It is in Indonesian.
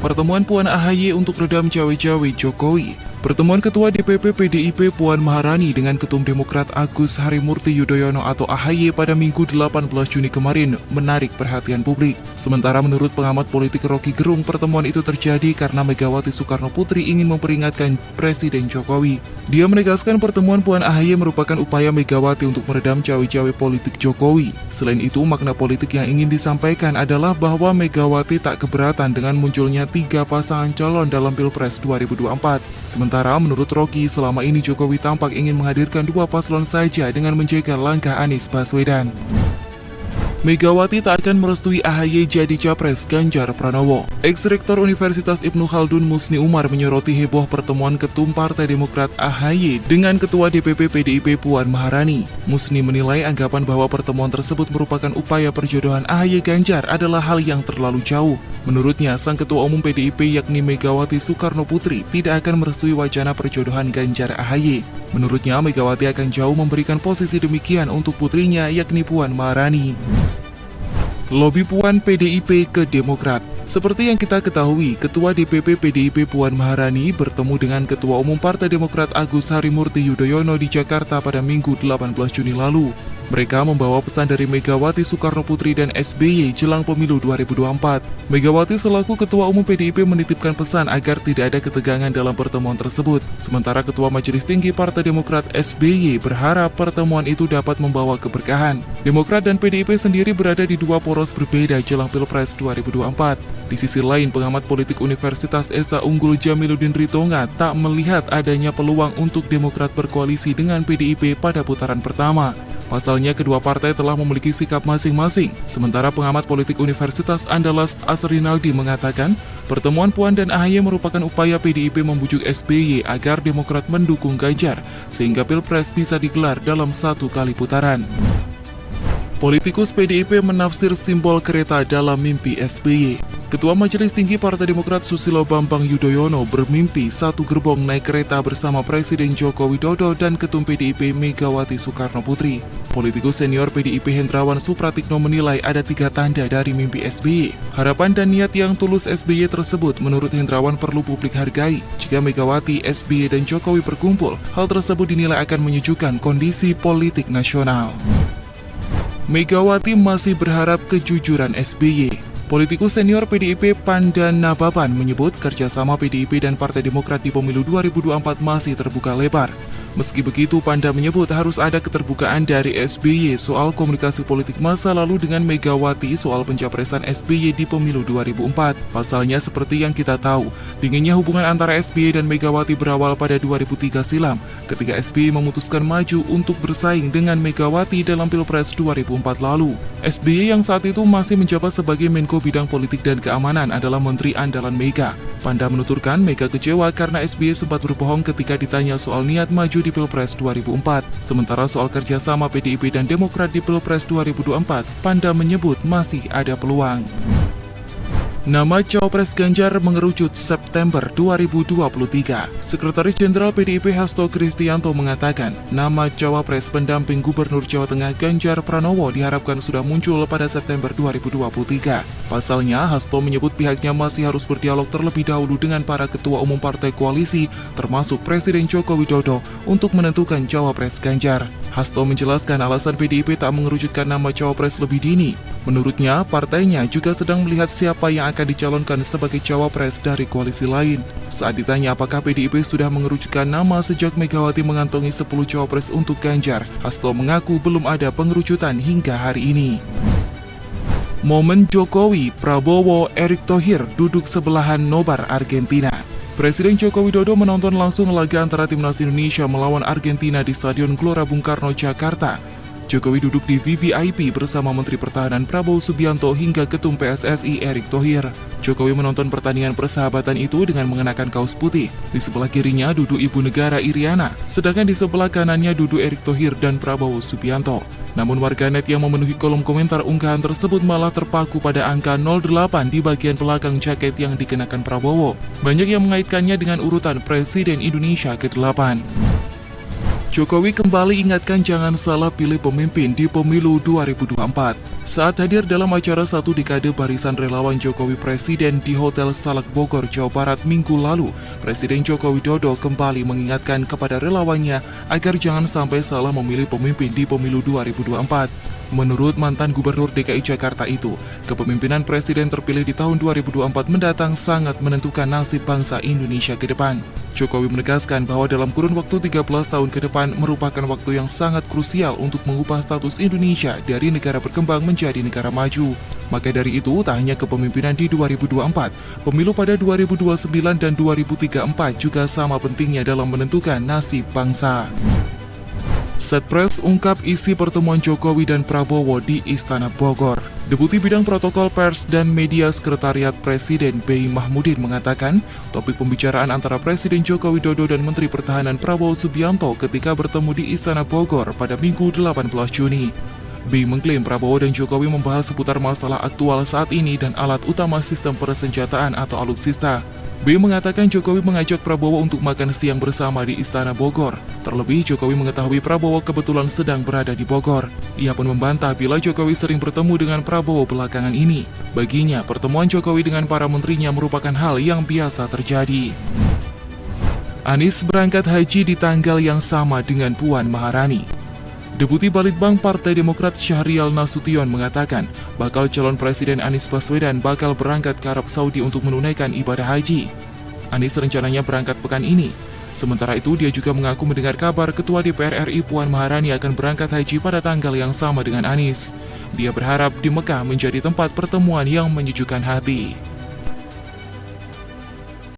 Pertemuan Puan AHY untuk redam cawe-cawe Jokowi. Pertemuan Ketua DPP PDIP Puan Maharani dengan Ketum Demokrat Agus Harimurti Yudhoyono atau AHY pada Minggu 18 Juni kemarin menarik perhatian publik. Sementara menurut pengamat politik Rocky Gerung, pertemuan itu terjadi karena Megawati Soekarno Putri ingin memperingatkan Presiden Jokowi. Dia menegaskan pertemuan Puan AHY merupakan upaya Megawati untuk meredam cawe-cawe politik Jokowi. Selain itu, makna politik yang ingin disampaikan adalah bahwa Megawati tak keberatan dengan munculnya 3 pasangan calon dalam Pilpres 2024. Sementara menurut Rocky, selama ini Jokowi tampak ingin menghadirkan 2 paslon saja dengan menjaga langkah Anies Baswedan. Megawati tak akan merestui AHY jadi capres Ganjar Pranowo. Ex-rektor Universitas Ibnu Khaldun Musni Umar menyoroti heboh pertemuan Ketum Partai Demokrat AHY dengan Ketua DPP PDIP Puan Maharani. Musni menilai anggapan bahwa pertemuan tersebut merupakan upaya perjodohan AHY Ganjar adalah hal yang terlalu jauh. Menurutnya, sang Ketua Umum PDIP yakni Megawati Soekarno Putri tidak akan merestui wacana perjodohan Ganjar AHY. Menurutnya, Megawati akan jauh memberikan posisi demikian untuk putrinya yakni Puan Maharani. Lobi Puan PDIP ke Demokrat. Seperti yang kita ketahui, Ketua DPP PDIP Puan Maharani bertemu dengan Ketua Umum Partai Demokrat Agus Harimurti Yudhoyono di Jakarta pada Minggu 18 Juni lalu. Mereka membawa pesan dari Megawati Soekarno Putri dan SBY jelang pemilu 2024. Megawati selaku Ketua Umum PDIP menitipkan pesan agar tidak ada ketegangan dalam pertemuan tersebut. Sementara Ketua Majelis Tinggi Partai Demokrat SBY berharap pertemuan itu dapat membawa keberkahan. Demokrat dan PDIP sendiri berada di 2 poros berbeda jelang Pilpres 2024. Di sisi lain, pengamat politik Universitas Esa Unggul Jamiluddin Ritonga tak melihat adanya peluang untuk Demokrat berkoalisi dengan PDIP pada putaran pertama. Pasalnya, kedua partai telah memiliki sikap masing-masing. Sementara pengamat politik Universitas Andalas Asrinaldi mengatakan, pertemuan Puan dan AHY merupakan upaya PDIP membujuk SBY agar Demokrat mendukung Ganjar, sehingga Pilpres bisa digelar dalam 1 kali putaran. Politikus PDIP menafsir simbol kereta dalam mimpi SBY. Ketua Majelis Tinggi Partai Demokrat Susilo Bambang Yudhoyono bermimpi 1 gerbong naik kereta bersama Presiden Joko Widodo dan Ketum PDIP Megawati Soekarno Putri. Politikus senior PDIP Hendrawan Supratikno menilai ada 3 tanda dari mimpi SBY. Harapan dan niat yang tulus SBY tersebut menurut Hendrawan perlu publik hargai. Jika Megawati, SBY dan Jokowi berkumpul, hal tersebut dinilai akan menyejukkan kondisi politik nasional. Megawati masih berharap kejujuran SBY. Politikus senior PDIP Pandan Nababan menyebut kerjasama PDIP dan Partai Demokrat di pemilu 2024 masih terbuka lebar. Meski begitu, Panda menyebut harus ada keterbukaan dari SBY soal komunikasi politik masa lalu dengan Megawati soal pencapresan SBY di pemilu 2004. Pasalnya, seperti yang kita tahu, dinginnya hubungan antara SBY dan Megawati berawal pada 2003 silam, ketika SBY memutuskan maju untuk bersaing dengan Megawati dalam Pilpres 2004 lalu. SBY yang saat itu masih menjabat sebagai Menko Bidang Politik dan Keamanan adalah Menteri Andalan Mega. Panda menuturkan Mega kecewa karena SBY sempat berbohong ketika ditanya soal niat maju di Pilpres 2004. Sementara soal kerjasama PDIP dan Demokrat di Pilpres 2024, Panda menyebut masih ada peluang. Nama Cawapres Ganjar mengerucut September 2023. Sekretaris Jenderal PDIP Hasto Kristianto mengatakan, nama Cawapres pendamping Gubernur Jawa Tengah Ganjar Pranowo diharapkan sudah muncul pada September 2023. Pasalnya, Hasto menyebut pihaknya masih harus berdialog terlebih dahulu dengan para ketua umum partai koalisi, termasuk Presiden Joko Widodo, untuk menentukan Cawapres Ganjar. Hasto menjelaskan alasan PDIP tak mengerucutkan nama Cawapres lebih dini. Menurutnya, partainya juga sedang melihat siapa yang akan dicalonkan sebagai Cawapres dari koalisi lain. Saat ditanya apakah PDIP sudah mengerucutkan nama sejak Megawati mengantongi 10 Cawapres untuk Ganjar, Hasto mengaku belum ada pengerucutan hingga hari ini. Momen Jokowi, Prabowo, Erick Thohir duduk sebelahan nobar Argentina. Presiden Joko Widodo menonton langsung laga antara Timnas Indonesia melawan Argentina di Stadion Gelora Bung Karno, Jakarta. Jokowi duduk di VVIP bersama Menteri Pertahanan Prabowo Subianto hingga Ketum PSSI Erick Thohir. Jokowi menonton pertandingan persahabatan itu dengan mengenakan kaos putih. Di sebelah kirinya duduk Ibu Negara Iriana, sedangkan di sebelah kanannya duduk Erick Thohir dan Prabowo Subianto. Namun warganet yang memenuhi kolom komentar unggahan tersebut malah terpaku pada angka 08 di bagian belakang jaket yang dikenakan Prabowo. Banyak yang mengaitkannya dengan urutan Presiden Indonesia ke-8. Jokowi kembali ingatkan jangan salah pilih pemimpin di pemilu 2024. Saat hadir dalam acara satu dekade barisan relawan Jokowi Presiden di Hotel Salak Bogor, Jawa Barat minggu lalu, Presiden Joko Widodo kembali mengingatkan kepada relawannya agar jangan sampai salah memilih pemimpin di pemilu 2024. Menurut mantan Gubernur DKI Jakarta itu, kepemimpinan Presiden terpilih di tahun 2024 mendatang sangat menentukan nasib bangsa Indonesia ke depan. Jokowi menegaskan bahwa dalam kurun waktu 13 tahun ke depan merupakan waktu yang sangat krusial untuk mengubah status Indonesia dari negara berkembang menjadi negara maju. Maka dari itu, tak hanya kepemimpinan di 2024, pemilu pada 2029 dan 2034 juga sama pentingnya dalam menentukan nasib bangsa. Setpres ungkap isi pertemuan Jokowi dan Prabowo di Istana Bogor. Deputi Bidang Protokol Pers dan Media Sekretariat Presiden B. Mahmudin mengatakan, topik pembicaraan antara Presiden Joko Widodo dan Menteri Pertahanan Prabowo Subianto ketika bertemu di Istana Bogor pada Minggu 18 Juni. B. mengklaim Prabowo dan Jokowi membahas seputar masalah aktual saat ini dan alat utama sistem persenjataan atau alutsista. B. mengatakan Jokowi mengajak Prabowo untuk makan siang bersama di Istana Bogor. Terlebih, Jokowi mengetahui Prabowo kebetulan sedang berada di Bogor. Ia pun membantah bila Jokowi sering bertemu dengan Prabowo belakangan ini. Baginya, pertemuan Jokowi dengan para menterinya merupakan hal yang biasa terjadi. Anies berangkat haji di tanggal yang sama dengan Puan Maharani. Deputi Balitbang Partai Demokrat Syahrial Nasution mengatakan bakal calon Presiden Anies Baswedan bakal berangkat ke Arab Saudi untuk menunaikan ibadah haji. Anies rencananya berangkat pekan ini. Sementara itu, dia juga mengaku mendengar kabar Ketua DPR RI Puan Maharani akan berangkat haji pada tanggal yang sama dengan Anies. Dia berharap di Mekah menjadi tempat pertemuan yang menyejukkan hati.